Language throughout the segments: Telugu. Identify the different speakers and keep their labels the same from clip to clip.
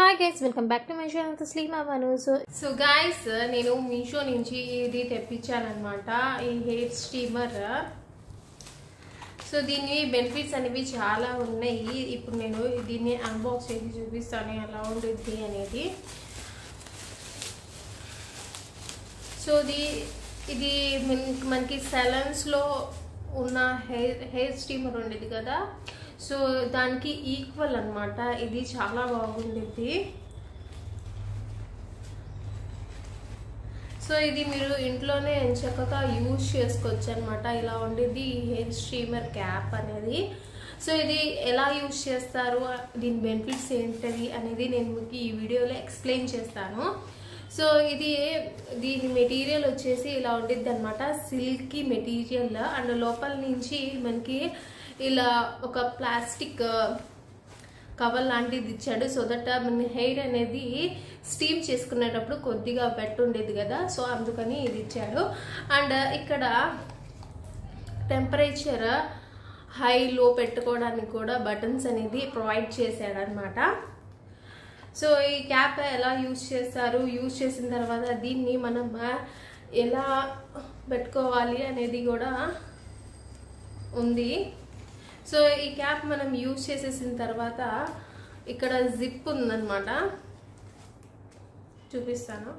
Speaker 1: Hi guys, welcome back to my channel Taslima Banu. So guys, నేను మీషో నుంచి ఇది తెప్పించానన్నమాట ఈ హెయిర్ స్టీమర్. సో దీని బెనిఫిట్స్ అనేవి చాలా ఉన్నాయి. ఇప్పుడు నేను దీన్ని అన్బాక్స్ చేసి చూపిస్తాను ఎలా ఉంటుంది అనేది. సో ఇది మనకి సెలన్స్ లో ఉన్న హెయిర్ స్టీమర్ ఉండేది కదా, సో దానికి ఈక్వల్ అన్నమాట. ఇది చాలా బాగుంటుంది. సో ఇది మీరు ఇంట్లోనే చక్కగా యూజ్ చేసుకోవచ్చు అన్నమాట. ఇలా ఉండేది ఈ హెయిర్ స్ట్రీమర్ క్యాప్ అనేది. సో ఇది ఎలా యూజ్ చేస్తారు, దీని బెనిఫిట్స్ ఏంటది అనేది నేను మీకు ఈ వీడియోలో ఎక్స్ప్లెయిన్ చేస్తాను. సో దీని మెటీరియల్ వచ్చేసి ఇలా ఉండిద్ది అనమాట, సిల్కీ మెటీరియల్. అండ్ లోపల నుంచి మనకి ఇలా ఒక ప్లాస్టిక్ కవర్ లాంటిది ఇచ్చాడు. సో దట్ మన హెయిర్ అనేది స్టీమ్ చేసుకునేటప్పుడు కొద్దిగా వెట్ ఉండేది కదా, సో అందుకని ఇది ఇచ్చాడు. అండ్ ఇక్కడ టెంపరేచర్ హై లో పెట్టుకోవడానికి కూడా బటన్స్ అనేది ప్రొవైడ్ చేశాడు అనమాట. సో ఈ క్యాప్ ఎలా యూజ్ చేస్తారు, యూజ్ చేసిన తర్వాత దీన్ని మనం ఎలా పెట్టుకోవాలి అనేది కూడా ఉంది. సో ఈ క్యాప్ మనం యూజ్ చేసేసిన తర్వాత ఇక్కడ జిప్ ఉందన్నమాట, చూపిస్తాను.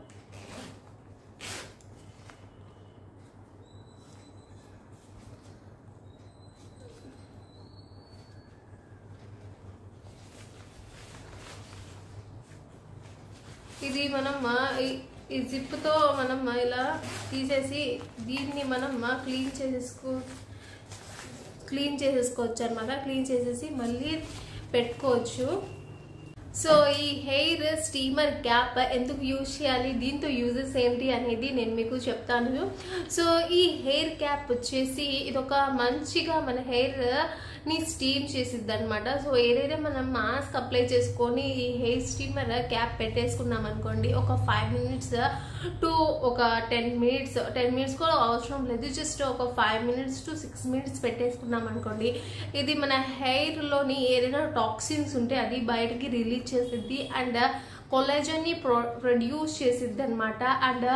Speaker 1: ఇది మనం ఈ జిప్ తో మనం ఇలా తీసేసి దీన్ని మనం క్లీన్ చేసేసుకోవచ్చు అనమాట. క్లీన్ చేసేసి మళ్ళీ పెట్టుకోవచ్చు. సో ఈ హెయిర్ స్టీమర్ క్యాప్ ఎందుకు యూజ్ చేయాలి, దీంతో యూజెస్ ఏంటి అనేది నేను మీకు చెప్తాను. సో ఈ హెయిర్ క్యాప్ వచ్చేసి ఇది ఒక మంచిగా మన హెయిర్ ని స్టీమ్ చేసిద్ది అనమాట. సో ఏదైతే మనం మాస్క్ అప్లై చేసుకొని ఈ హెయిర్ స్టీమర్ క్యాప్ పెట్టేసుకున్నాం అనుకోండి, ఒక 5 minutes టు ఒక 10 minutes కూడా అవసరం లేదు, జస్ట్ ఒక 5 minutes to 6 minutes పెట్టేసుకున్నాం అనుకోండి, ఇది మన హెయిర్ లోని ఏదైనా టాక్సిన్స్ ఉంటే అది బయటకి రిలీజ్ చేసిద్ది అండ్ కొలాజన్ ని ప్రొడ్యూస్ చేసిద్ది అనమాట. అండ్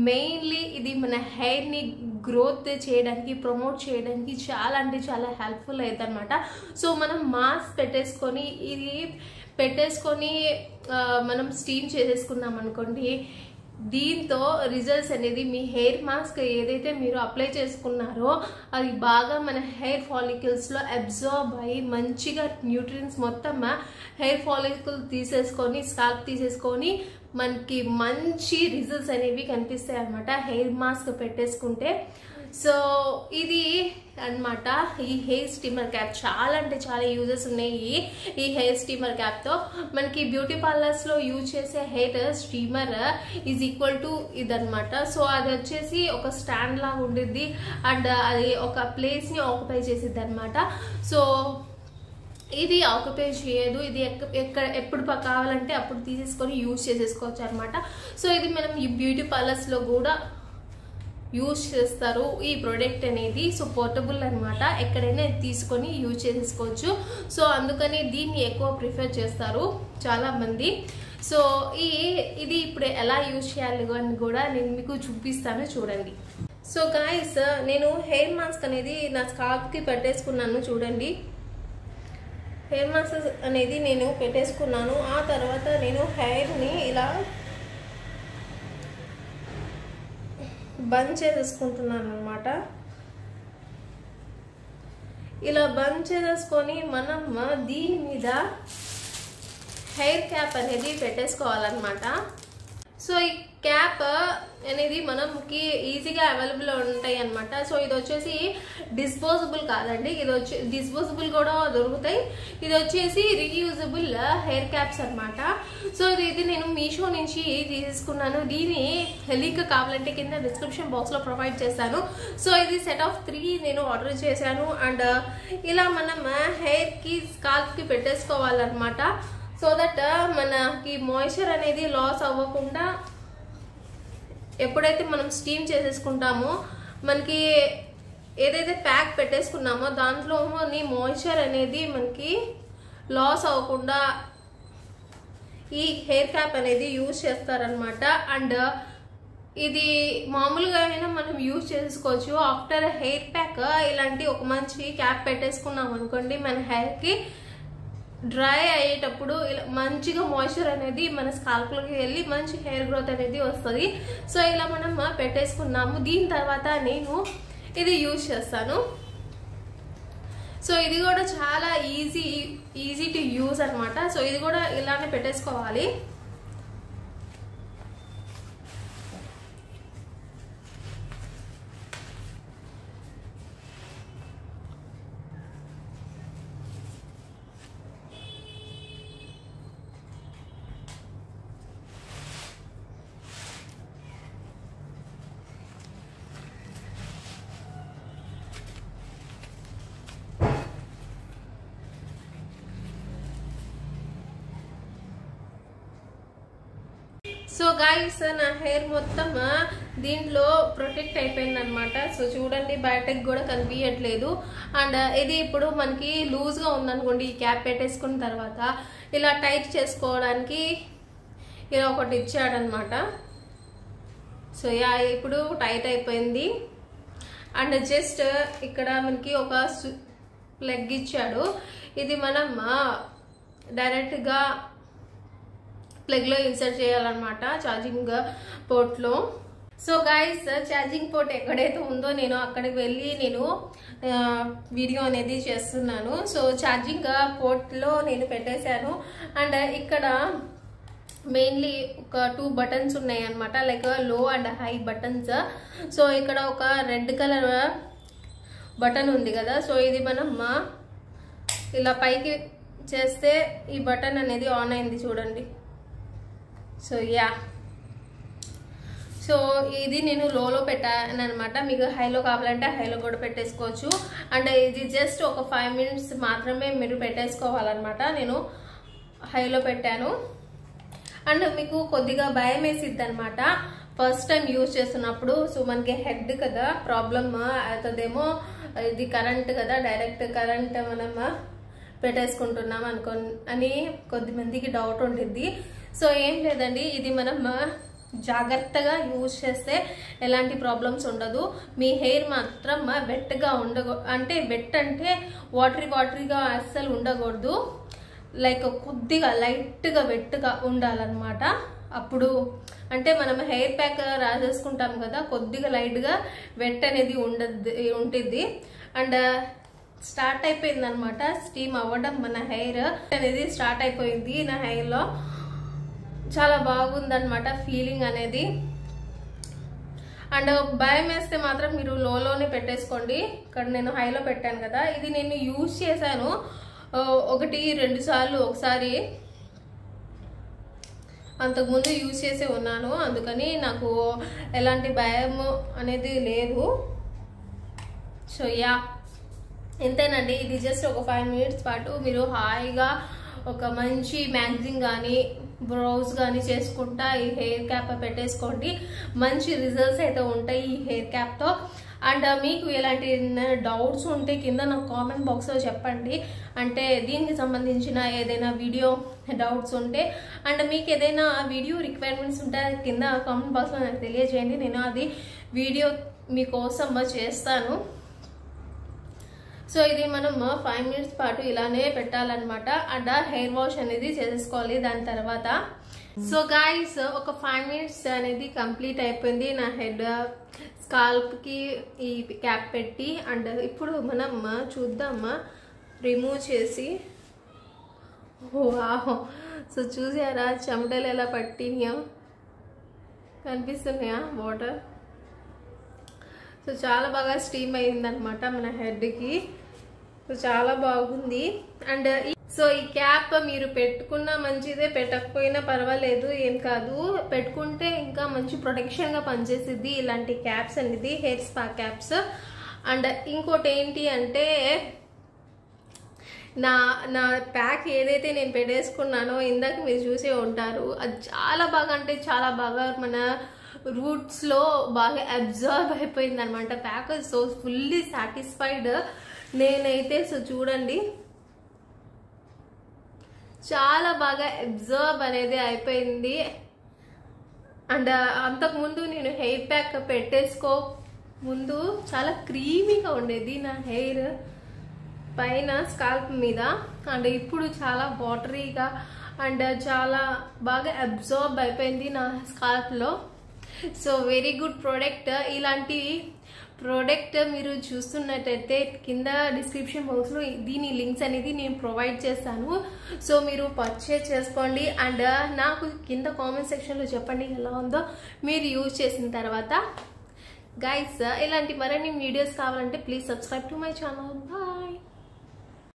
Speaker 1: మెయిన్లీ ఇది మన హెయిర్ ని గ్రోత్ చేయడానికి, ప్రమోట్ చేయడానికి చాలా అంటే చాలా హెల్ప్ఫుల్ అవుతుంది అనమాట. సో మనం మాస్క్ పెట్టేసుకొని మనం స్టీమ్ చేసేసుకున్నాం అనుకోండి, దీంతో రిజల్ట్స్ అనేది మీ హెయిర్ మాస్క్ ఏదైతే మీరు అప్లై చేసుకున్నారో అది బాగా మన హెయిర్ ఫాలికల్స్ లో అబ్జార్బ్ అయ్యి మంచిగా న్యూట్రియన్స్ మొత్తం హెయిర్ ఫాలికల్ తీసేసుకొని, స్కాల్ప్ తీసేసుకొని మనకి మంచి రిజల్ట్స్ అనేవి కనిపిస్తాయి అన్నమాట హెయిర్ మాస్క్ పెట్టేసుకుంటే. సో ఇది అన్నమాట ఈ హెయిర్ స్టీమర్ క్యాప్. చాలా అంటే చాలా యూజెస్ ఉన్నాయి ఈ హెయిర్ స్టీమర్ క్యాప్ తో. మనకి బ్యూటీ పార్లర్స్ లో యూజ్ చేసే hair steamer is equal to ఇదన్నమాట. సో అది వచ్చేసి ఒక స్టాండ్ లాగా ఉండిద్ది అండ్ అది ఒక ప్లేస్ ని ఆక్యుపై చేసిద్ది అనమాట. సో ఇది ఆక్యుపై చేయదు, ఇది ఎప్పుడు కావాలంటే అప్పుడు తీసేసుకొని యూజ్ చేసేసుకోవచ్చు అనమాట. సో ఇది మనం ఈ బ్యూటీ పార్లర్స్ లో కూడా యూజ్ చేస్తారు ఈ ప్రోడక్ట్ అనేది. సో పోర్టబుల్ అనమాట, ఎక్కడైనా తీసుకొని యూజ్ చేసేసుకోవచ్చు. సో అందుకని దీన్ని ఎక్కువ ప్రిఫర్ చేస్తారు చాలా మంది. సో ఇది ఇప్పుడు ఎలా యూజ్ చేయాలి అని కూడా నేను మీకు చూపిస్తాను, చూడండి. సో గాయ్స్, నేను హెయిర్ మాస్క్ అనేది నా స్కాల్ప్ కి పెట్టేసుకున్నాను చూడండి. హెయిర్ మాస్క్ అనేది నేను పెట్టేసుకున్నాను. ఆ తర్వాత నేను హెయిర్ ని ఇలా బంద్ చేసేసుకుంటున్నాను అనమాట. ఇలా బంద్ చేసేసుకొని మనం దీని మీద హెయిర్ క్యాప్ అనేది పెట్టేసుకోవాలన్నమాట. సో ఈ క్యాప్ అనేది మనకి ఈజీగా అవైలబుల్ ఉంటాయి అనమాట. సో ఇది వచ్చేసి డిస్పోజబుల్ కాదండి, డిస్పోజబుల్ కూడా దొరుకుతాయి. ఇది వచ్చేసి రీయూజబుల్ హెయిర్ క్యాప్స్ అనమాట. సో ఇది నేను మీషో నుంచి తీసుకున్నాను. దీని లింక్ కావాలంటే కింద డిస్క్రిప్షన్ బాక్స్ లో ప్రొవైడ్ చేస్తాను. సో ఇది సెట్ ఆఫ్ 3 నేను ఆర్డర్ చేశాను. అండ్ ఇలా మనం హెయిర్ కి స్కాల్ప్ కి పెట్టేసుకోవాలన్నమాట. సో దట్ మనకి మాయిశ్చర్ అనేది లాస్ అవ్వకుండా ఎప్పుడైతే మనం స్టీమ్ చేసేసుకుంటామో మనకి ఏదైతే ప్యాక్ పెట్టేసుకున్నామో దాంట్లో మాయిశ్చర్ అనేది మనకి లాస్ అవ్వకుండా ఈ హెయిర్ క్యాప్ అనేది యూజ్ చేస్తారనమాట. అండ్ ఇది మామూలుగా అయినా మనం యూజ్ చేసుకోవచ్చు. ఆఫ్టర్ హెయిర్ ప్యాక్ ఇలాంటి ఒక మంచి క్యాప్ పెట్టేసుకున్నాం అనుకోండి, మన హెయిర్కి డ్రై అయ్యేటప్పుడు ఇలా మంచిగా మాయిశ్చర్ అనేది మన స్కాల్ప్లోకి వెళ్ళి మంచి హెయిర్ గ్రోత్ అనేది వస్తుంది. సో ఇలా మనం పెట్టేసుకున్నాము. దీని తర్వాత నేను ఇది యూజ్ చేస్తాను. సో ఇది కూడా చాలా ఈజీ టు యూజ్ అనమాట. సో ఇది కూడా ఇలానే పెట్టేసుకోవాలి. సో గైస్, నా హెయిర్ మొత్తం దీంట్లో ప్రొటెక్ట్ అయిపోయింది అనమాట. సో చూడండి, బయటకు కూడా కనిపించట్లేదు. అండ్ ఇది ఇప్పుడు మనకి లూజ్గా ఉందనుకోండి, ఈ క్యాప్ పెట్టేసుకున్న తర్వాత ఇలా టైట్ చేసుకోవడానికి ఇలా ఒకటి ఇచ్చాడనమాట. సో ఇప్పుడు టైట్ అయిపోయింది. అండ్ జస్ట్ ఇక్కడ మనకి ఒక ప్లగ్ ఇచ్చాడు. ఇది మనం డైరెక్ట్గా ప్లగ్లో ఇన్సర్ట్ చేయాలన్నమాట, ఛార్జింగ్ పోర్ట్లో. సో గైస్, ఛార్జింగ్ పోర్ట్ ఎక్కడైతే ఉందో నేను అక్కడికి వెళ్ళి నేను వీడియో అనేది చేస్తున్నాను. సో ఛార్జింగ్ పోర్ట్లో నేను పెట్టేశాను. అండ్ ఇక్కడ మెయిన్లీ ఒక 2 బటన్స్ ఉన్నాయి అనమాట, లైక్ లో అండ్ హై బటన్స్. సో ఇక్కడ ఒక రెడ్ కలర్ బటన్ ఉంది కదా, సో ఇది మనం ఇలా పైకి చేస్తే ఈ బటన్ అనేది ఆన్ అయింది చూడండి. సో సో ఇది నేను లోలో పెట్టాను అనమాట. మీకు హైలో కావాలంటే హైలో కూడా పెట్టేసుకోవచ్చు. అండ్ ఇది జస్ట్ ఒక 5 minutes మాత్రమే మీరు పెట్టేసుకోవాలన్నమాట. నేను హైలో పెట్టాను. అండ్ మీకు కొద్దిగా భయం వేసిద్ది అనమాట ఫస్ట్ టైం యూజ్ చేస్తున్నప్పుడు. సో మనకి హెడ్ కదా ప్రాబ్లమ్ అవుతుందేమో, ఇది కరెంట్ కదా, డైరెక్ట్ కరెంట్ మనం పెట్టేసుకుంటున్నాం అని కొద్దిమందికి డౌట్ ఉంటుంది. సో ఏం లేదండి, ఇది మనం జాగ్రత్తగా యూజ్ చేస్తే ఎలాంటి ప్రాబ్లమ్స్ ఉండదు. మీ హెయిర్ మాత్రం వెట్గా అంటే వెట్ అంటే వాటరీగా అస్సలు ఉండకూడదు. లైక్ కొద్దిగా లైట్గా వెట్గా ఉండాలన్నమాట. అప్పుడు అంటే మనం హెయిర్ ప్యాక్ రాసేసుకుంటాం కదా, కొద్దిగా లైట్గా వెట్ అనేది ఉంటుంది. అండ్ స్టార్ట్ అయిపోయింది అనమాట స్టీమ్ అవ్వడం. మన హెయిర్ అనేది స్టార్ట్ అయిపోయింది. నా హెయిర్లో చాలా బాగుందన్నమాట ఫీలింగ్ అనేది. అండ్ భయం వేస్తే మాత్రం మీరు లోనే పెట్టేసుకోండి. ఇక్కడ నేను హైలో పెట్టాను కదా, ఇది నేను యూజ్ చేశాను 1-2 సార్లు. ఒకసారి అంతకుముందు యూజ్ చేసే ఉన్నాను, అందుకని నాకు ఎలాంటి భయం అనేది లేదు. సో ఎంతేనండి, ఇది జస్ట్ ఒక 5 minutes పాటు మీరు హాయిగా ఒక మంచి మ్యాగజైన్ కానీ బ్రౌజ్ కానీ చేసుకుంటా ఈ హెయిర్ క్యాప్ పెట్టేసుకోండి. మంచి రిజల్ట్స్ అయితే ఉంటాయి ఈ హెయిర్ క్యాప్తో. అండ్ మీకు ఎలాంటి డౌట్స్ ఉంటే కింద నాకు కామెంట్ బాక్స్లో చెప్పండి. అంటే దీనికి సంబంధించిన ఏదైనా వీడియో డౌట్స్ ఉంటే, అండ్ మీకు ఏదైనా వీడియో రిక్వైర్మెంట్స్ ఉంటే కింద కామెంట్ బాక్స్లో నాకు తెలియజేయండి. నేను అది వీడియో మీకోసం చేస్తాను. సో ఇది మనం 5 minutes పాటు ఇలానే పెట్టాలన్నమాట. అండ్ హెయిర్ వాష్ అనేది చేసేసుకోవాలి దాని తర్వాత. సో గైస్, ఒక 5 minutes అనేది కంప్లీట్ అయిపోయింది నా హెడ్ స్కాల్ప్కి ఈ క్యాప్ పెట్టి. అండ్ ఇప్పుడు మనం చూద్దామా రిమూవ్ చేసి. వావ్, సో చూసారా చెమటలు ఎలా పట్టినాయో, కనిపిస్తున్నాయా వాటర్. సో చాలా బాగా స్టీమ్ అయిందనమాట మన హెడ్కి. సో చాలా బాగుంది. అండ్ సో ఈ క్యాప్ మీరు పెట్టుకున్నా మంచిదే, పెట్టకపోయినా పర్వాలేదు, ఏం కాదు. పెట్టుకుంటే ఇంకా మంచి ప్రొటెక్షన్గా పనిచేసిద్ది ఇలాంటి క్యాప్స్ అనేది, హెయిర్ స్పా క్యాప్స్. అండ్ ఇంకోటి ఏంటి అంటే నా ప్యాక్ ఏదైతే నేను పెట్టేసుకున్నానో ఇందాక మీరు చూసే ఉంటారు, అది చాలా బాగా అంటే చాలా బాగా మన రూట్స్లో బాగా అబ్జర్వ్ అయిపోయింది అనమాట ప్యాక్. సో ఫుల్లీ సాటిస్ఫైడ్ నేనైతే. సో చూడండి, చాలా బాగా అబ్జర్వ్ అనేది అయిపోయింది. అండ్ అంతకుముందు నేను హెయిర్ ప్యాక్ పెట్టేసుకో ముందు చాలా క్రీమీగా ఉండేది నా హెయిర్ పైన స్కాల్ప్ మీద. అండ్ ఇప్పుడు చాలా వాటరీగా అండ్ చాలా బాగా అబ్జర్వ్ అయిపోయింది నా స్కాల్ప్లో. So very good product. ఇలాంటి ప్రోడక్ట్ మీరు చూస్తున్నట్టయితే కింద డిస్క్రిప్షన్ బాక్స్లో దీని లింక్స్ అనేది నేను ప్రొవైడ్ చేస్తాను. సో మీరు పర్చేజ్ చేసుకోండి. అండ్ నాకు కింద కామెంట్ సెక్షన్లో చెప్పండి ఎలా ఉందో మీరు యూజ్ చేసిన తర్వాత. గైస్ ఇలాంటి మరిన్ని వీడియోస్ కావాలంటే please subscribe to my channel. Bye.